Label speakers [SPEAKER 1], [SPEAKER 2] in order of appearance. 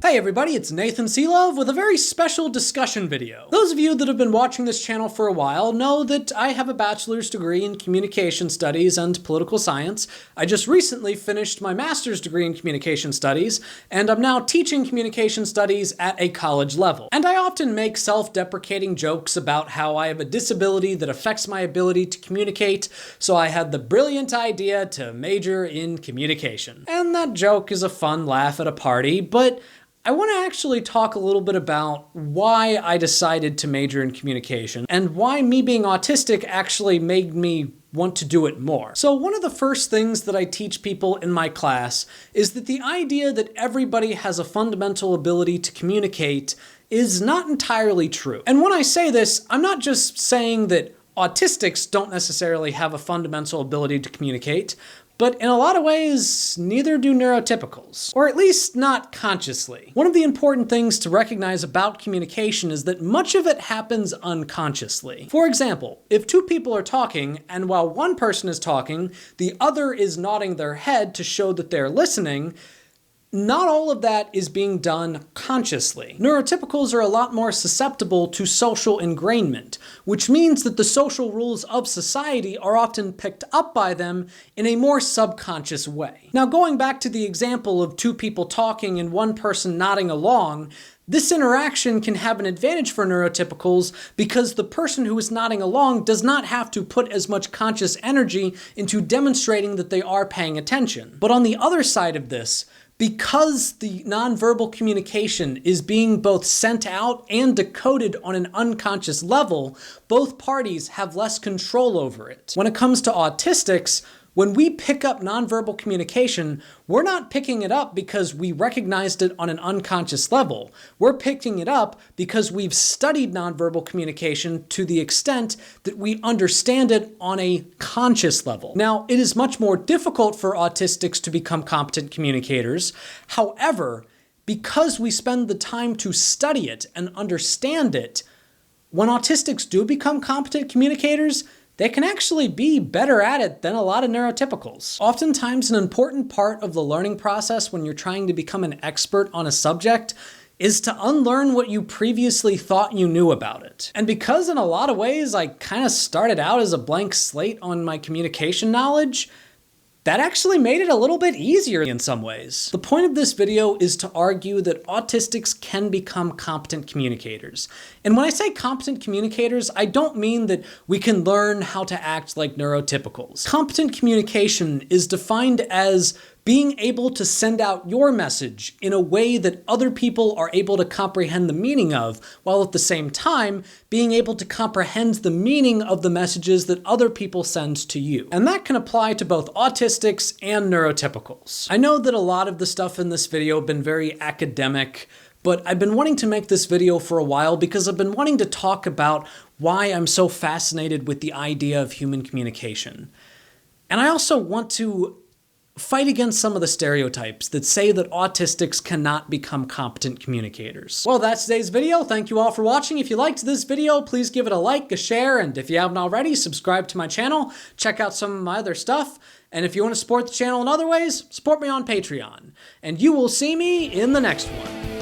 [SPEAKER 1] Hey everybody, it's Nathan Selove with a very special discussion video. Those of you that have been watching this channel for a while know that I have a bachelor's degree in communication studies and political science. I just recently finished my master's degree in communication studies, and I'm now teaching communication studies at a college level. And I often make self-deprecating jokes about how I have a disability that affects my ability to communicate, so I had the brilliant idea to major in communication. And that joke is a fun laugh at a party, but I want to actually talk a little bit about why I decided to major in communication and why me being autistic actually made me want to do it more. So one of the first things that I teach people in my class is that the idea that everybody has a fundamental ability to communicate is not entirely true. And when I say this, I'm not just saying that autistics don't necessarily have a fundamental ability to communicate, but in a lot of ways, neither do neurotypicals, or at least not consciously. One of the important things to recognize about communication is that much of it happens unconsciously. For example, if two people are talking, and while one person is talking, the other is nodding their head to show that they're listening, not all of that is being done consciously. Neurotypicals are a lot more susceptible to social ingrainment, which means that the social rules of society are often picked up by them in a more subconscious way. Now, going back to the example of two people talking and one person nodding along, this interaction can have an advantage for neurotypicals because the person who is nodding along does not have to put as much conscious energy into demonstrating that they are paying attention. But on the other side of this, because the nonverbal communication is being both sent out and decoded on an unconscious level, both parties have less control over it. When it comes to autistics, when we pick up nonverbal communication, we're not picking it up because we recognized it on an unconscious level. We're picking it up because we've studied nonverbal communication to the extent that we understand it on a conscious level. Now, it is much more difficult for autistics to become competent communicators. However, because we spend the time to study it and understand it, when autistics do become competent communicators, they can actually be better at it than a lot of neurotypicals. Oftentimes, an important part of the learning process when you're trying to become an expert on a subject is to unlearn what you previously thought you knew about it. And because in a lot of ways I kind of started out as a blank slate on my communication knowledge, that actually made it a little bit easier in some ways. The point of this video is to argue that autistics can become competent communicators. And when I say competent communicators, I don't mean that we can learn how to act like neurotypicals. Competent communication is defined as being able to send out your message in a way that other people are able to comprehend the meaning of, while at the same time being able to comprehend the meaning of the messages that other people send to you. And that can apply to both autistics and neurotypicals. I know that a lot of the stuff in this video have been very academic, but I've been wanting to make this video for a while because I've been wanting to talk about why I'm so fascinated with the idea of human communication. And I also want to fight against some of the stereotypes that say that autistics cannot become competent communicators. Well, that's today's video. Thank you all for watching. If you liked this video, please give it a like, a share, and if you haven't already, subscribe to my channel. Check out some of my other stuff. And if you want to support the channel in other ways, support me on Patreon. And you will see me in the next one.